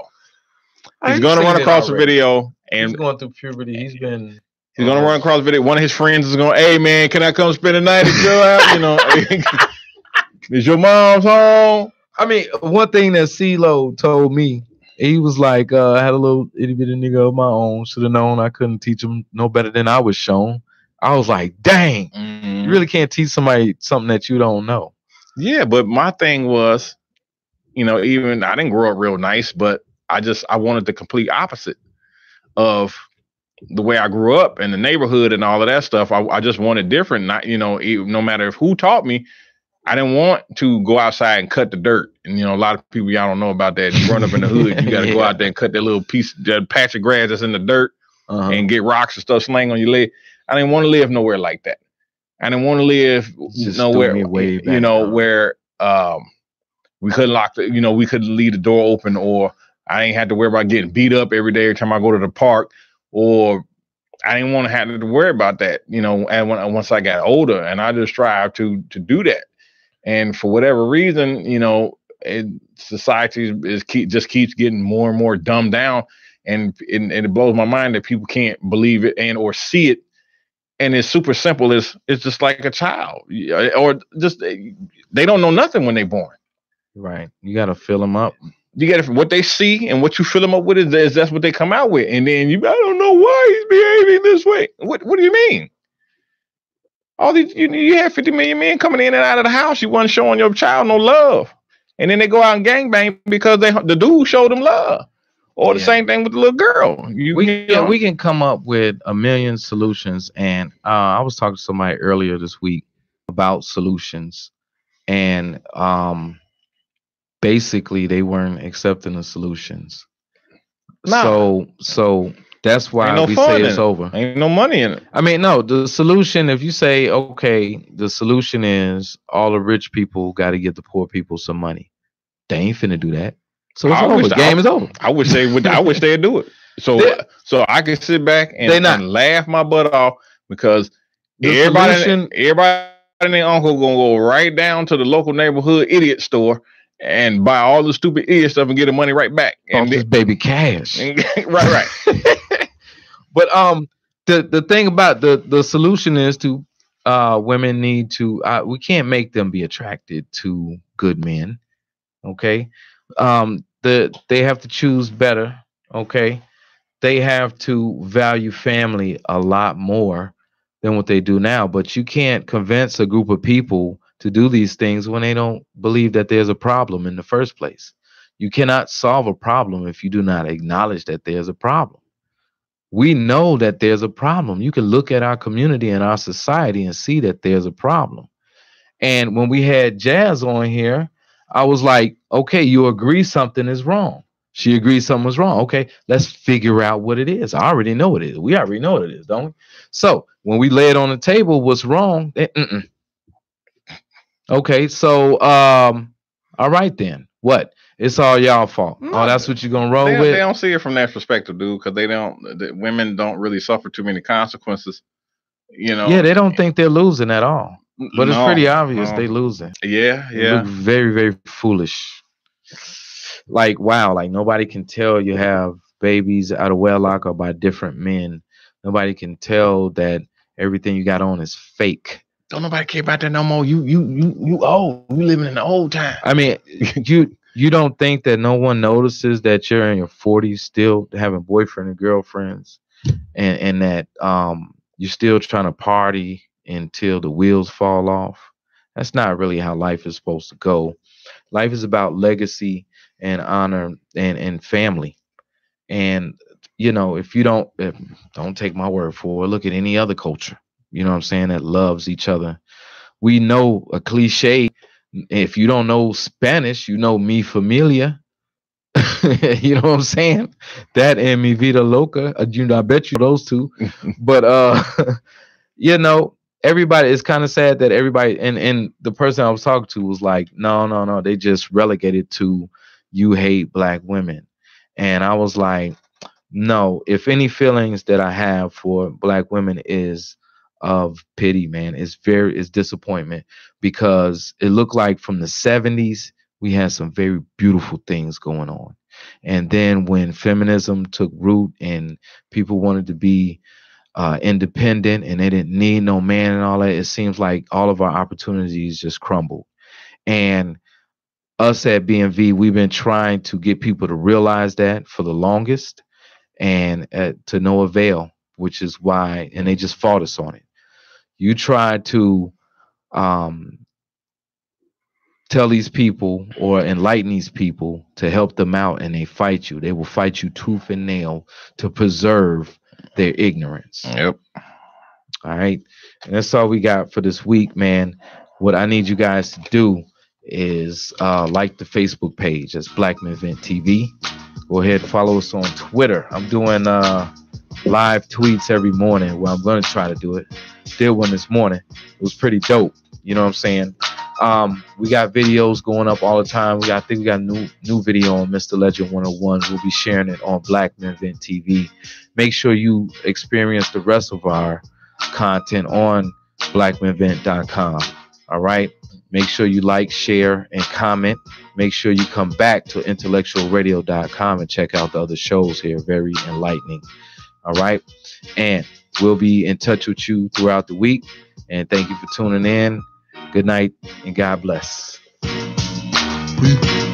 Speaker 2: He's gonna run across a video, and
Speaker 1: he's going through puberty. He's gonna
Speaker 2: run across a video. One of his friends is going, "Hey man, can I come spend the night at your house? Is your mom's home?"
Speaker 1: I mean, one thing that CeeLo told me, he was like, I had a little itty bitty nigga of my own. Should have known I couldn't teach him no better than I was shown. I was like, dang, you really can't teach somebody something that you don't know.
Speaker 2: Yeah, but my thing was, even I didn't grow up real nice, but I wanted the complete opposite of the way I grew up in the neighborhood and all of that stuff. I just wanted different. Not, no matter who taught me. I didn't want to go outside and cut the dirt. And, a lot of people, y'all don't know about that. You run up in the hood, you got to go out there and cut that little that patch of grass that's in the dirt and get rocks and stuff slang on your leg. I didn't want to live nowhere like that. I didn't want to live nowhere, where we couldn't lock we couldn't leave the door open, or I ain't had to worry about getting beat up every day every time I go to the park, or I didn't want to have to worry about that, and once I got older, and I just strive to do that. And for whatever reason, society just keeps getting more and more dumbed down, and it blows my mind that people can't believe it and or see it. And it's super simple. It's just like a child, or just they don't know nothing when they're born.
Speaker 1: Right. You got to fill them up.
Speaker 2: You got to what they see and what you fill them up with is that's what they come out with. And then I don't know why he's behaving this way. What do you mean? All these you have 50 million men coming in and out of the house. You wasn't showing your child no love, and then they go out and gangbang because the dude showed them love. Or the same thing with the little girl.
Speaker 1: We can come up with a million solutions. And I was talking to somebody earlier this week about solutions, and basically they weren't accepting the solutions. Nah. So that's why we say it's over.
Speaker 2: Ain't no money in it.
Speaker 1: I mean, no, the solution, if you say, okay, the solution is all the rich people got to give the poor people some money. They ain't finna do that. So it's over. The game is over.
Speaker 2: I wish they would. I wish they'd do it. So I can sit back and laugh my butt off, because everybody and their uncle gonna go right down to the local neighborhood idiot store and buy all the stupid idiot stuff and get the money right back.
Speaker 1: And this baby cash.
Speaker 2: Right.
Speaker 1: But the thing about the solution is to women need to we can't make them be attracted to good men. Okay. They have to choose better. Okay. They have to value family a lot more than what they do now. But you can't convince a group of people to do these things when they don't believe that there's a problem in the first place. You cannot solve a problem if you do not acknowledge that there's a problem. We know that there's a problem. You can look at our community and our society and see that there's a problem. And when we had Jazz on here, I was like, okay, you agree something is wrong. She agrees something was wrong. Okay, let's figure out what it is. I already know what it is. We already know what it is, don't we? So when we lay it on the table, what's wrong? Okay, so all right then. What? It's all y'all fault. No, oh, that's what you're gonna roll with?
Speaker 2: They don't see it from that perspective, dude, because women don't really suffer too many consequences.
Speaker 1: Yeah, they don't think they're losing at all. But it's pretty obvious they losing.
Speaker 2: Yeah.
Speaker 1: They look very, very foolish. Like, wow, like nobody can tell you have babies out of wedlock or by different men. Nobody can tell that everything you got on is fake.
Speaker 2: Don't nobody care about that no more. You old. You living in the old time.
Speaker 1: I mean, you don't think that no one notices that you're in your 40s still having boyfriend and girlfriends, and that you're still trying to party until the wheels fall off. That's not really how life is supposed to go. Life is about legacy and honor and family. And if you don't take my word for it, look at any other culture, you know what I'm saying, that loves each other. We know a cliche. If you don't know Spanish, you know mi familia. You know what I'm saying? That and mi vida loca. I bet you those two. But everybody, it's kind of sad that everybody, and the person I was talking to was like, no, they just relegated to you hate black women. And I was like, no, if any feelings that I have for black women is of pity, man, it's disappointment, because it looked like from the 70s, we had some very beautiful things going on. And then when feminism took root and people wanted to be independent and they didn't need no man and all that, it seems like all of our opportunities just crumbled. And us at BMV, we've been trying to get people to realize that for the longest, and to no avail, which is why, and they just fought us on it. You try to tell these people or enlighten these people to help them out, and they fight you. They will fight you tooth and nail to preserve their ignorance.
Speaker 2: Yep.
Speaker 1: All right. And that's all we got for this week, man. What I need you guys to do is like the Facebook page. That's Black Men Vent TV. Go ahead, follow us on Twitter. I'm doing live tweets every morning. Well, I'm going to try to do it. Did one this morning. It was pretty dope. You know what I'm saying? We got videos going up all the time. I think we got new video on Mr. Legend 101. We'll be sharing it on Black Men Vent TV. Make sure you experience the rest of our content on blackmenvent.com. All right. Make sure you like, share, and comment. Make sure you come back to IntellectualRadio.com and check out the other shows here. Very enlightening. All right. And we'll be in touch with you throughout the week. And thank you for tuning in. Good night and God bless.
Speaker 3: Peace.